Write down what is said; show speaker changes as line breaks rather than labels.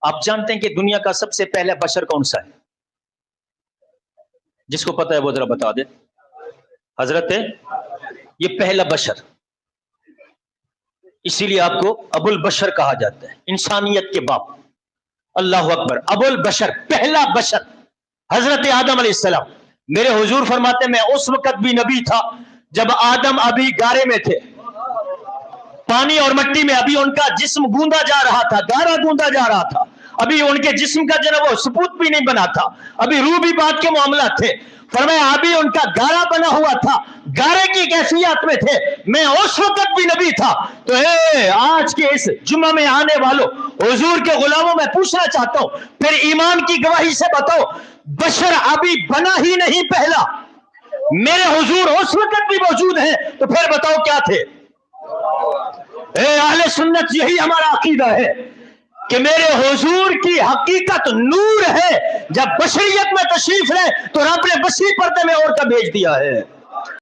آپ جانتے ہیں کہ دنیا کا سب سے پہلا بشر کون سا ہے؟ جس کو پتہ ہے وہ ذرا بتا دے. حضرت یہ پہلا بشر، اسی لیے آپ کو ابو البشر کہا جاتا ہے، انسانیت کے باپ. اللہ اکبر. ابو البشر، پہلا بشر حضرت آدم علیہ السلام. میرے حضور فرماتے میں اس وقت بھی نبی تھا جب آدم ابھی گارے میں تھے، پانی اور مٹی میں ابھی ان کا جسم گوندا جا رہا تھا، گارا گوندا جا رہا تھا، ابھی ان کے جسم کا جو ہے وہ ثبوت بھی نہیں بنا تھا، ابھی روح بھی بات کے معاملات تھے. فرمایا ابھی ان کا گارا بنا ہوا تھا، گارے کی کیفیت میں تھے، میں اس وقت بھی نبی تھا. تو آج کے اس جمعہ میں آنے والوں حضور کے غلاموں میں پوچھنا چاہتا ہوں، پھر ایمان کی گواہی سے بتاؤ، بشر ابھی بنا ہی نہیں پہلا، میرے حضور اس وقت بھی موجود ہیں، تو پھر بتاؤ کیا تھے؟ اہل سنت یہی ہمارا عقیدہ ہے کہ میرے حضور کی حقیقت نور ہے. جب بشریت میں تشریف لے تو رب نے بشری پردے میں اور کا بھیج دیا ہے.